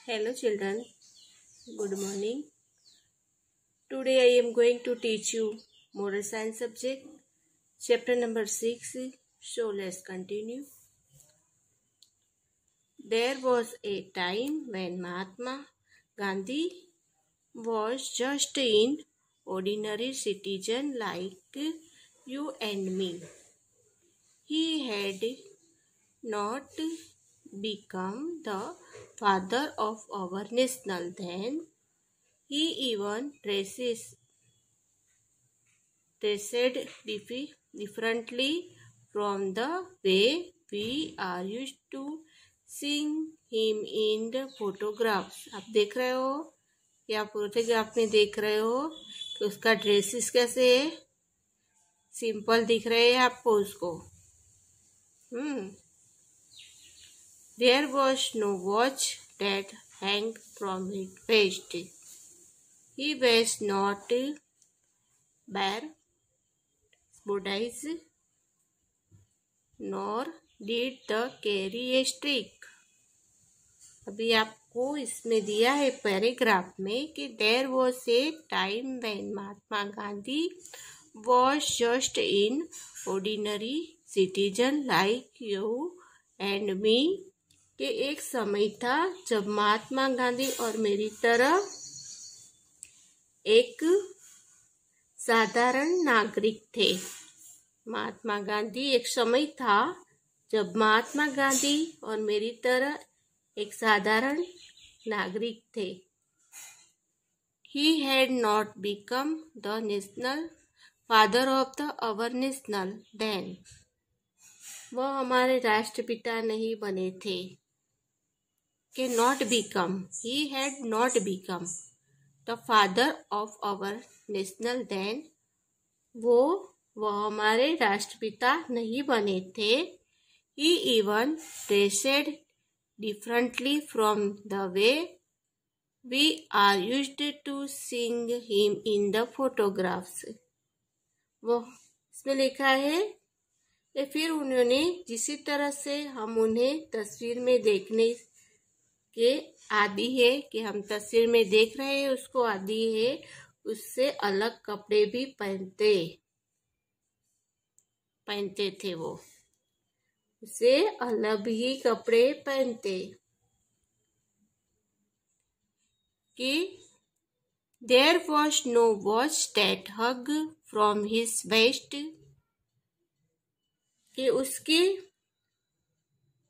Hello children, good morning. Today I am going to teach you moral science subject, chapter number 6. So let's continue. There was a time when Mahatma Gandhi was just an ordinary citizen like you and me. He had not become the father of our nation then. He even dressed differently from the way we are used to seeing him in the photographs. आप देख रहे हो या photograph में देख रहे हो कि उसका ड्रेसेस कैसे है, सिंपल दिख रहे हैं आपको उसको. There was no watch that hung from his waist. He was not barefooted, nor did the carry a stick. अभी आपको इसमें दिया है पैराग्राफ में कि there was a time when Mahatma Gandhi was just in ordinary citizen like you and me, कि एक समय था जब महात्मा गांधी और मेरी तरह एक साधारण नागरिक थे. महात्मा गांधी एक समय था जब महात्मा गांधी और मेरी तरह एक साधारण नागरिक थे. He had not become the national father of the our national then. वह हमारे राष्ट्रपिता नहीं बने थे. कि not become, he had not become the father of our national then. वह हमारे राष्ट्रपिता नहीं बने थे. He even dressed differently from the way we are used to seeing him in the photographs. वो इसमें लिखा है कि फिर उन्होंने जिसी तरह से हम उन्हें तस्वीर में देखने के आदि है कि हम तस्वीर में देख रहे हैं उसको आदि है, उससे अलग कपड़े भी पहनते थे. वो उससे अलग ही कपड़े पहनते. कि there was no watch that hug from his waist, कि उसके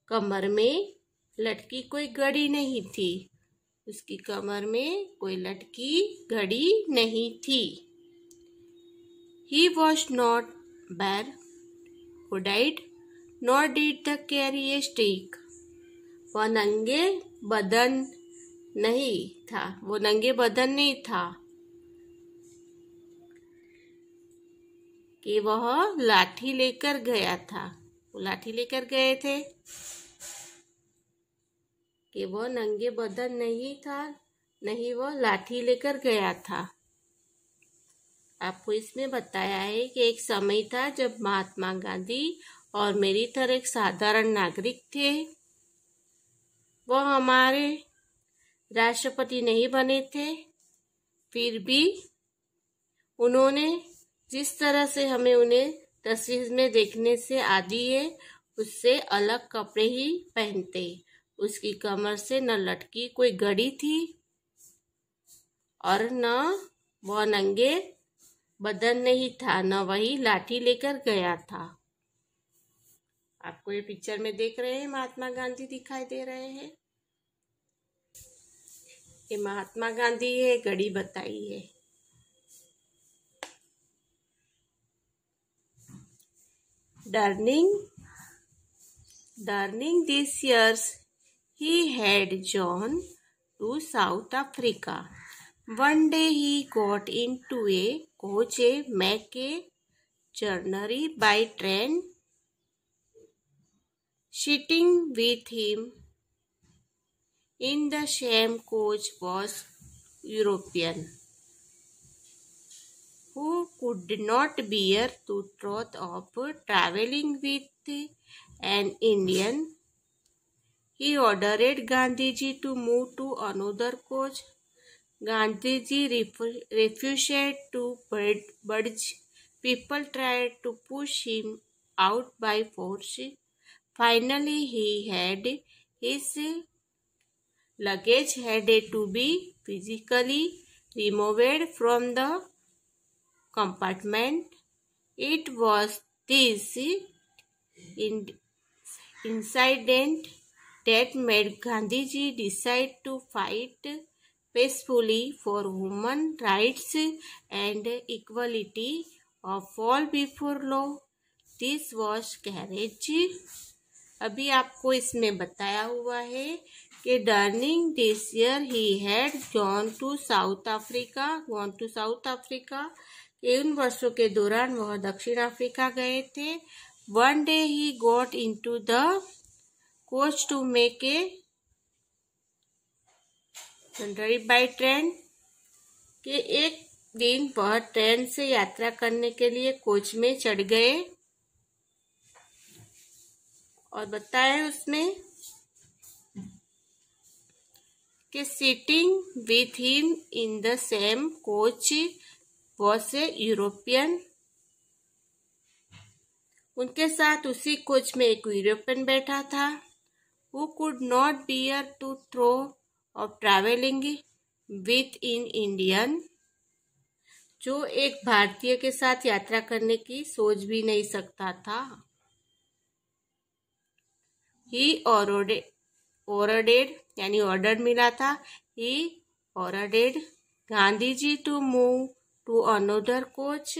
कमर में लटकी कोई घड़ी नहीं थी. उसकी कमर में कोई लटकी घड़ी नहीं थी. He was not barefooted, nor did the carry a stick. वह नंगे बदन नहीं था. कि वह लाठी लेकर गया था. वो लाठी लेकर गए थे. कि वह नंगे बदन नहीं था, नहीं वह लाठी लेकर गया था. आपको इसमें बताया है कि एक समय था जब महात्मा गांधी और मेरी तरह एक साधारण नागरिक थे. वह हमारे राष्ट्रपति नहीं बने थे. फिर भी उन्होंने जिस तरह से हमें उन्हें तस्वीर में देखने से आदी है उससे अलग कपड़े ही पहनते. उसकी कमर से न लटकी कोई घड़ी थी और न वह नंगे बदन नहीं था, न वही लाठी लेकर गया था. आपको ये पिक्चर में देख रहे हैं महात्मा गांधी दिखाई दे रहे हैं. ये महात्मा गांधी है, घड़ी बताई है. During these years, he had gone to South Africa. One day he got into a coach and make a journey by train. Sitting with him in the same coach was European, who could not bear the thought of traveling with an Indian. He ordered Gandhiji to move to another coach. Gandhiji refused to budge. People tried to push him out by force. Finally, he had his luggage had to be physically removed from the compartment. It was this incident that made Gandhiji decide to fight peacefully for human rights and equality of all before law. This was courage. अभी आपको इसमें बताया हुआ है कि during this year he had gone to South Africa. इन वर्षों के दौरान वह दक्षिण अफ्रीका गए थे। One day he got into the coach to make a drive by train, कि एक दिन वह ट्रेन से यात्रा करने के लिए कोच में चढ़ गए और बताया उसमें कि sitting with him in the same coach was a European. उनके साथ उसी कोच में एक यूरोपियन बैठा था। Who could not bear to throw of travelling with in Indian, जो एक भारतीय के साथ यात्रा करने की सोच भी नहीं सकता था। ही ऑर्डर्ड यानी ऑर्डर मिला था। He ordered Gandhiji to move to another coach.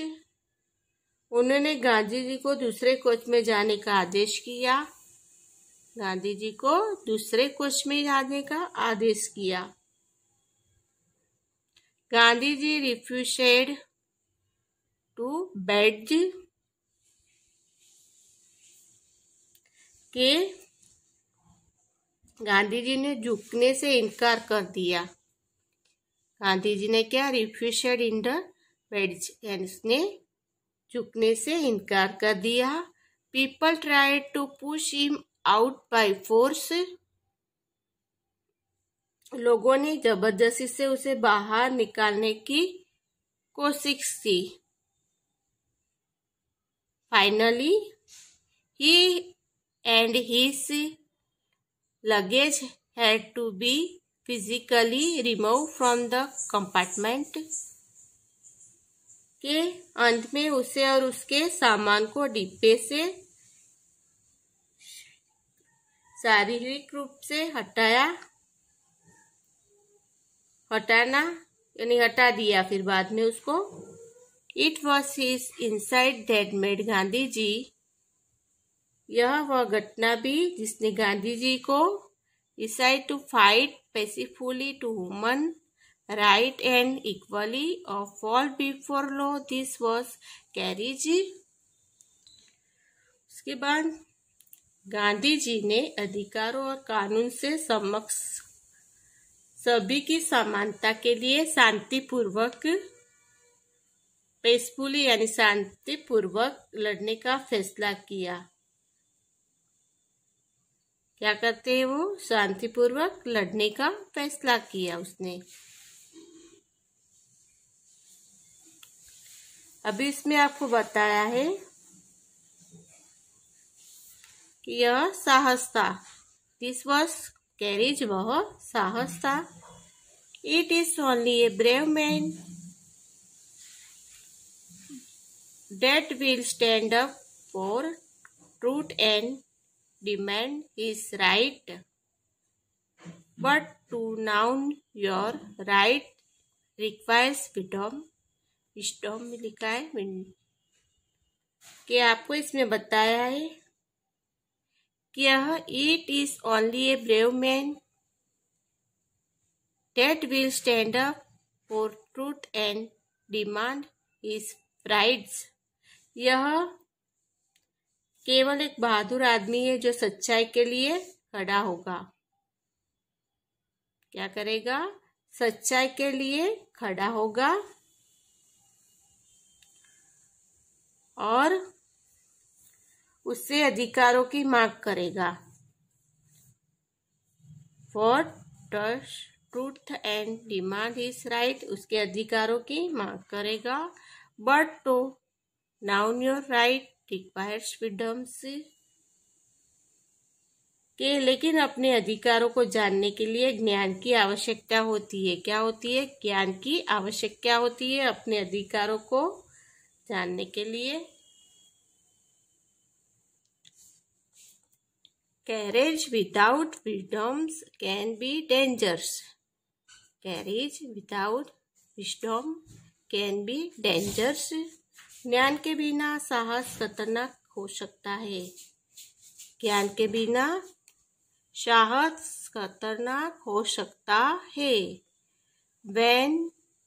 उन्होंने गांधी जी को दूसरे कोच में जाने का आदेश किया। गांधी जी को दूसरे कोच में जाने का आदेश किया। Gandhi ji refused to bed, के गांधी जी ने झुकने से इनकार कर दिया। गांधी जी ने क्या, रिफ्यूज्ड इन द बेड्स, यानी उसने झुकने से इनकार कर दिया। People tried to push him out by force, लोगों ने जबरदस्ती से उसे बाहर निकालने की कोशिश की। Finally he and his luggage had to be physically removed from the compartment, के अंत में उसे और उसके सामान को डिब्बे से शारीरिक रूप से हटाना यानी हटा दिया फिर बाद में उसको। It was his insight that made Gandhi ji, यह वह घटना भी जिसने गांधी जी को decide to fight peacefully to human right and equally of all before law. This was courage. उसके बाद गांधी जी ने अधिकारों और कानून से समक्ष सभी की समानता के लिए शांतिपूर्वक पीसफुली यानी शांतिपूर्वक लड़ने का फैसला किया। क्या करते हैं वो, शांतिपूर्वक लड़ने का फैसला किया उसने। अभी इसमें आपको बताया है कि यह साहस था। दिस वॉज कैरेज, वह साहस था। It is only a brave man that will stand up for truth and demand his right, but to know your right requires wisdom में लिखा है कि आपको इसमें बताया है कि यह it is only a brave man that will stand up for truth and demand his rights. यह केवल एक बहादुर आदमी है जो सच्चाई के लिए खड़ा होगा। क्या करेगा, सच्चाई के लिए खड़ा होगा और उससे अधिकारों की मांग करेगा। For truth and demand his right, उसके अधिकारों की मांग करेगा। But to known your right requires freedom के, लेकिन अपने अधिकारों को जानने के लिए ज्ञान की आवश्यकता होती है। क्या होती है? ज्ञान की आवश्यकता होती है अपने अधिकारों को जानने के लिए। Carriage without wisdom's can be dangers. Carriage without wisdom can be dangers. ज्ञान के बिना साहस खतरनाक हो सकता है। ज्ञान के बिना साहस खतरनाक हो सकता है। When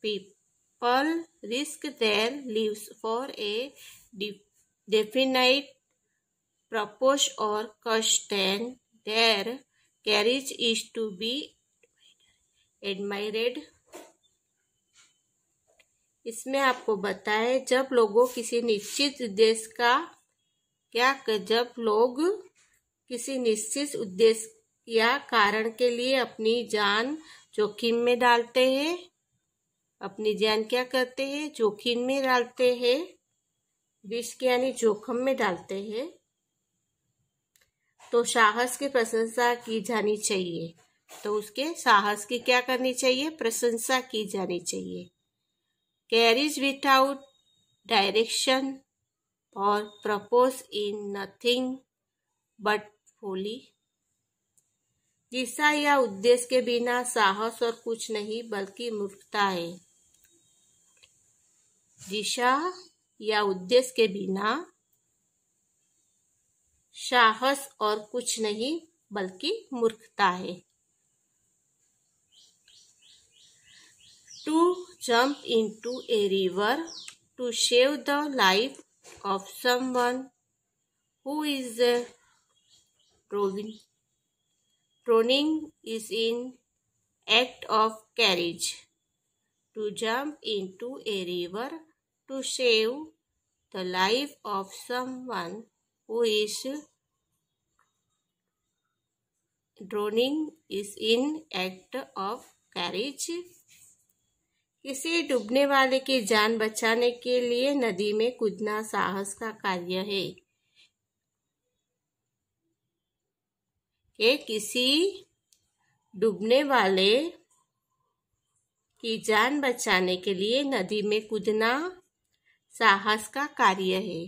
people risk their lives for a definite purpose or cause, then their courage is to be admired. इसमें आपको बताएं, जब लोग किसी निश्चित उद्देश्य या कारण के लिए अपनी जान जोखिम में डालते हैं, अपनी जान क्या करते हैं? जोखिम में डालते हैं, रिस्क यानी जोखिम में डालते हैं, तो साहस की प्रशंसा की जानी चाहिए। तो उसके साहस की क्या करनी चाहिए? प्रशंसा की जानी चाहिए। कैरीज विदाउट डायरेक्शन और प्रपोज इन नथिंग बट फोली। दिशा या उद्देश्य के बिना साहस और कुछ नहीं बल्कि मूर्खता है। दिशा या उद्देश्य के बिना साहस और कुछ नहीं बल्कि मूर्खता है। To jump into a river to save the life of someone who is drowning is in act of courage. To jump into a river to save the life of someone who is drowning is in act of courage. किसी डूबने वाले की जान बचाने के लिए नदी में कूदना साहस का कार्य है। कि किसी डूबने वाले की जान बचाने के लिए नदी में कूदना साहस का कार्य है।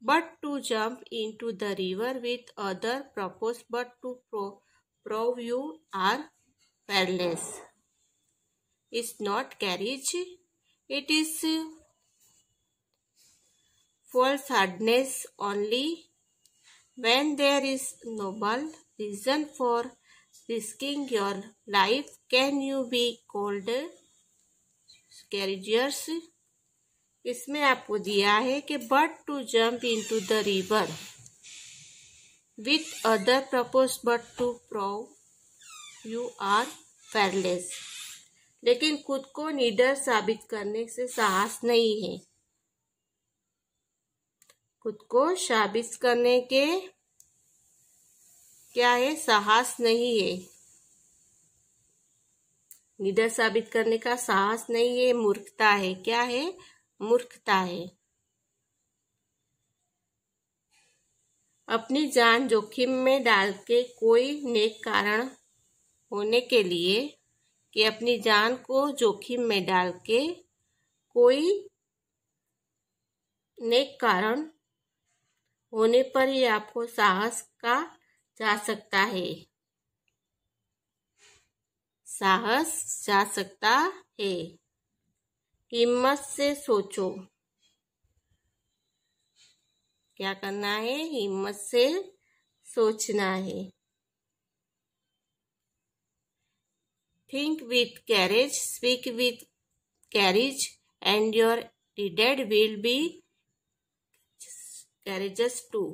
But to jump into the river with other propose but to prove you are fearless is not courage, it is foolhardiness only. When there is noble reason for risking your life, can you be called courageous? इसमें आपको दिया है कि but to jump into the river with other purpose but to prove you are fearless. लेकिन खुद को निडर साबित करने से साहस नहीं है। खुद को साबित करने के क्या है? साहस नहीं है। निडर साबित करने का साहस नहीं है, मूर्खता है। क्या है? मूर्खता है। अपनी जान जोखिम में डाल के कोई नेक कारण होने के लिए, कि अपनी जान को जोखिम में डाल के कोई नेक कारण होने पर ही आपको साहस का जा सकता है। साहस जा सकता है। हिम्मत से सोचो। क्या करना है? हिम्मत से सोचना है। Think with carriage, speak with carriage and your deed will be courageous too.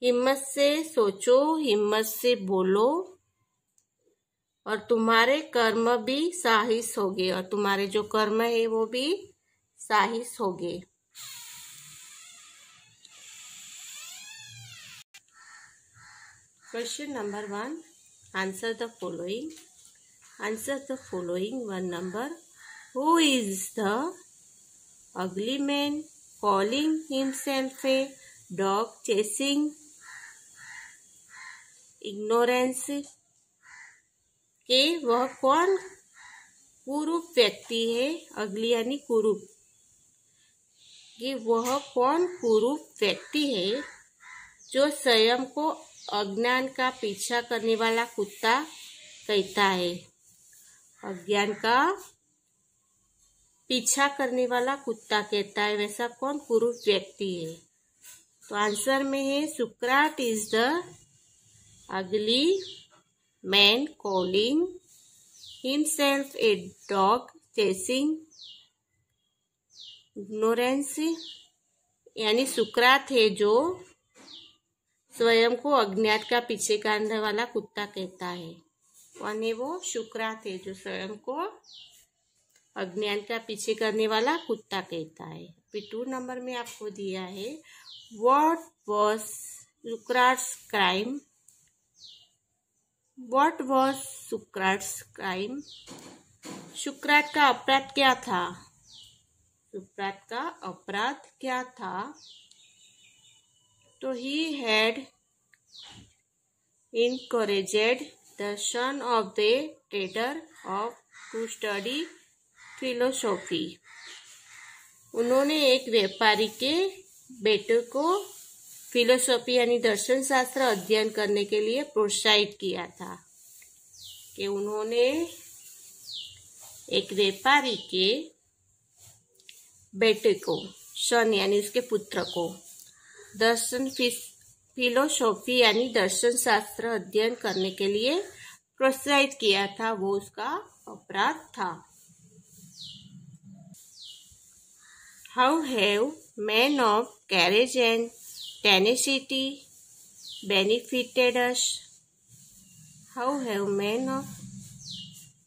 हिम्मत से सोचो, हिम्मत से बोलो, और तुम्हारे कर्म भी साहस होंगे, और तुम्हारे जो कर्म है वो भी साहस होंगे। Question number 1, Answer the following. Answer the following. 1 number. Who is the ugly man calling himself a dog chasing ignorance? के वह कौन कुरूप व्यक्ति है? अगली यानी कुरूप। कि वह कौन कुरूप व्यक्ति है जो स्वयं को अज्ञान का पीछा करने वाला कुत्ता कहता है? अज्ञान का पीछा करने वाला कुत्ता कहता है, वैसा कौन कुरूप व्यक्ति है? तो आंसर में है Socrates is the ugly man calling himself a dog chasing ignorance. यानी सुक्रात है जो स्वयं को अज्ञात का पीछे करने वाला कुत्ता कहता है। कौन है वो? सुक्रात है जो स्वयं को अज्ञान का पीछे करने वाला कुत्ता कहता है। फिर 2 नंबर में आपको दिया है what was Socrates' crime? What was Socrates' crime? सुक्रात का अपराध क्या था? सुक्रात का अपराध क्या था? तो he had encouraged the son of the trader to study philosophy. उन्होंने एक व्यापारी के बेटे को फिलोसॉफी यानी दर्शन शास्त्र अध्ययन करने के लिए प्रोत्साहित किया था। कि उन्होंने एक व्यापारी के बेटे को, सन यानी उसके पुत्र को, दर्शन फिलोसॉफी यानी दर्शन शास्त्र अध्ययन करने के लिए प्रोत्साहित किया था। वो उसका अपराध था। How have man of courage and tenacity benefited us? How have man of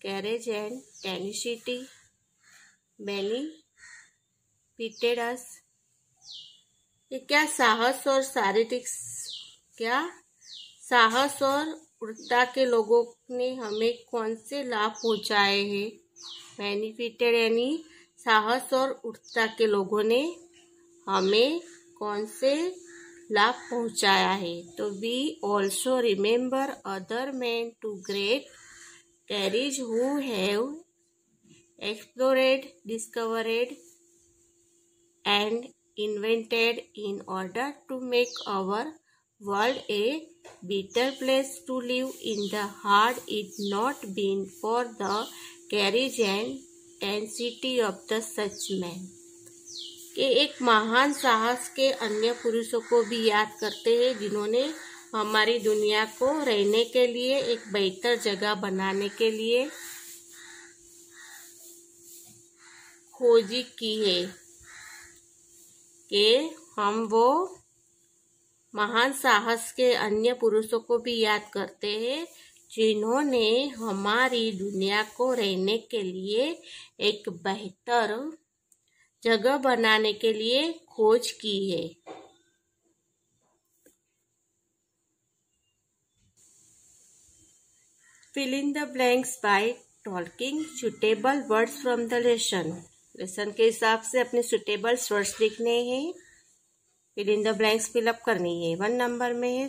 courage and tenacity benefited us? क्या साहस और शारीरिक साहस और उड़ता के लोगों ने हमें कौन से लाभ पहुंचाए हैं? बेनिफिटेड यानी साहस और उड़ता के लोगों ने हमें कौन से लाभ पहुंचाया है? तो we also remember other man to great courage who have explored, discovered and invented in order to make our world a better place to live in. The had it not been for the courage and tenacity of the such men. कि एक महान साहस के अन्य पुरुषों को भी याद करते हैं जिन्होंने हमारी दुनिया को रहने के लिए एक बेहतर जगह बनाने के लिए खोजी की है। कि हम वो महान साहस के अन्य पुरुषों को भी याद करते हैं जिन्होंने हमारी दुनिया को रहने के लिए एक बेहतर जगह बनाने के लिए खोज की है। Fill in the blanks by talking suitable words from the lesson. Lesson के हिसाब से अपने सुटेबल वर्ड्स लिखने हैं। Fill in the blanks fill up करनी है। 1 नंबर में है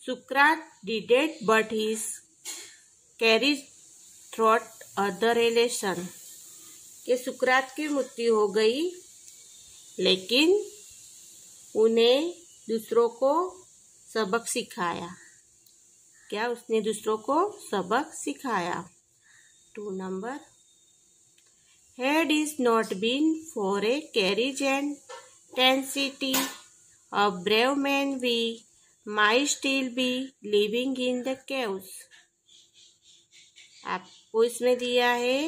Socrates died but his courage थ्रॉट अदर रिलेशन। कि सुक्रात की मृत्यु हो गई लेकिन उन्हें दूसरों को सबक सिखाया। क्या उसने दूसरों को सबक सिखाया? 2 number Had it not been for a courage and tenacity of brave men, we might still be living in the caves. आपको इसमें दिया है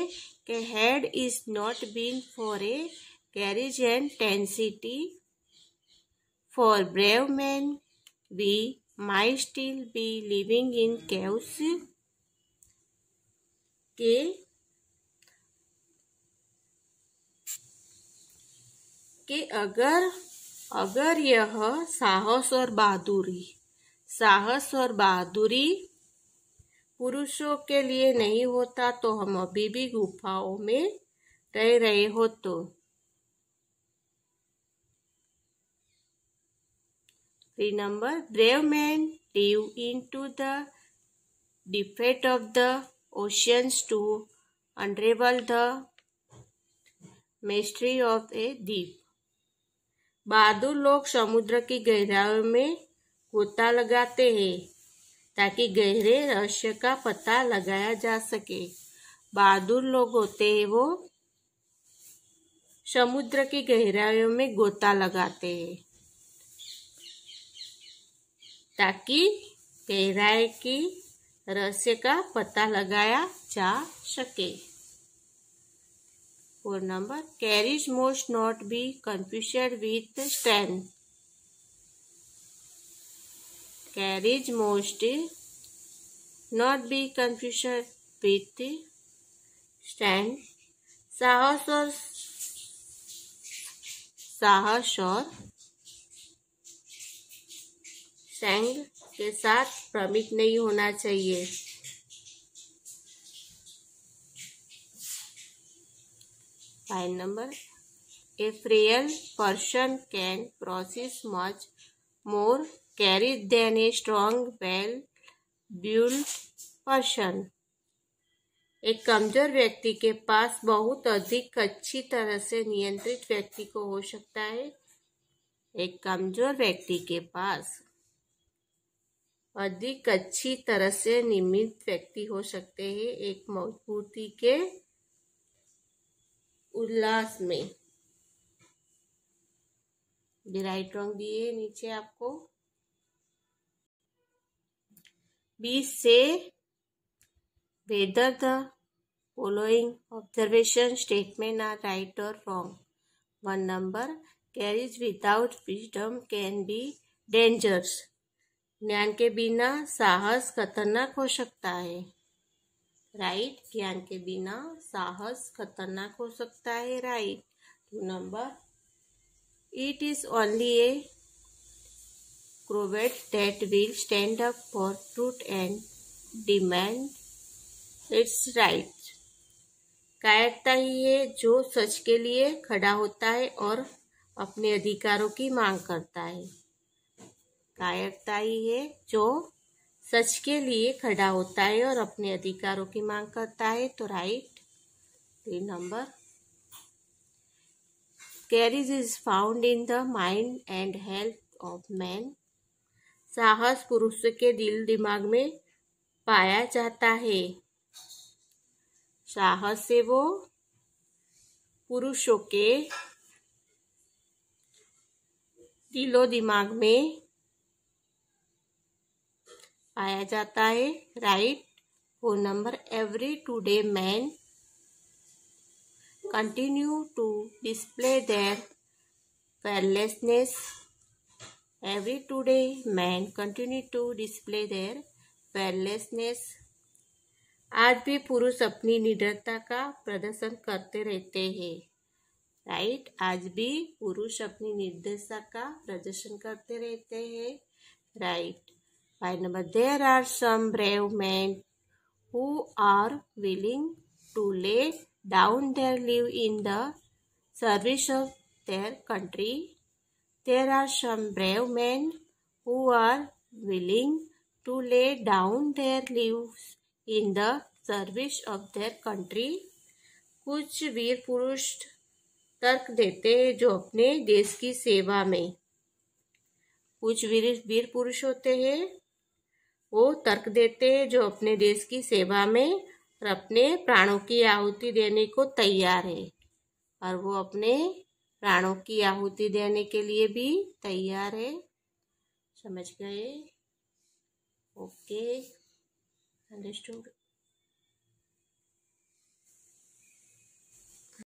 कि had it not been for a courage and tenacity for brave men, we might still be living in caves. कि अगर यह साहस और बहादुरी पुरुषों के लिए नहीं होता तो हम अभी भी गुफाओं में रह रहे हो तो। 3 number, brave men live into the depths of the oceans to unravel the mystery of a deep. बहादुर लोग समुद्र की गहराइयों में गोता लगाते हैं ताकि गहरे रहस्य का पता लगाया जा सके। बहादुर लोग होते हैं वो समुद्र की गहराइयों में गोता लगाते हैं ताकि गहराई की रहस्य का पता लगाया जा सके। 4 number, courage must not be confused with strength. Courage must not be confused with strength. साहस और स्ट्रेंथ के साथ भ्रमित नहीं होना चाहिए। 5 number, a frail person can possess much more courage than a strong, well-built person. एक कमजोर व्यक्ति के पास बहुत अधिक अच्छी तरह से नियंत्रित व्यक्ति को हो सकता है। एक कमजोर व्यक्ति के पास अधिक अच्छी तरह से नियमित व्यक्ति हो सकते हैं एक मजबूती के उल्लास में। राइट रॉन्ग दिए नीचे आपको। 20 से whether the following observation statement are right or wrong. 1 number, courage without wisdom can be dangerous. ज्ञान के बिना साहस खतरनाक हो सकता है। राइट, ज्ञान के बिना साहस खतरनाक हो सकता है। Right. 2 number, it is only a coward that will stand up for truth and demand its right. कायरता ही है जो सच के लिए खड़ा होता है और अपने अधिकारों की मांग करता है। कायरता ही है जो सच के लिए खड़ा होता है और अपने अधिकारों की मांग करता है। तो right. 3 number, courage is found in the mind and health of man. साहस पुरुष के दिल दिमाग में पाया जाता है। साहस से वो पुरुषों के दिलो दिमाग में पाया जाता है। Right. 4 number, every today man continue to display their fearlessness. Every today man continue to display their fearlessness. आज भी पुरुष अपनी निडरता का प्रदर्शन करते रहते हैं। राइट, आज भी पुरुष अपनी निर्दयता का प्रदर्शन करते रहते हैं। Right. 5 number, there are some brave men who are willing to lay down their life in the service of their country. There are some brave men who are willing to lay down their lives in the service of their country. कुछ वीर पुरुष तर्क देते हैं जो अपने देश की सेवा में। कुछ वीर पुरुष होते हैं वो तर्क देते हैं जो अपने देश की सेवा में और अपने प्राणों की आहुति देने को तैयार है। और वो अपने प्राणों की आहुति देने के लिए भी तैयार है। समझ गए? Okay, understood.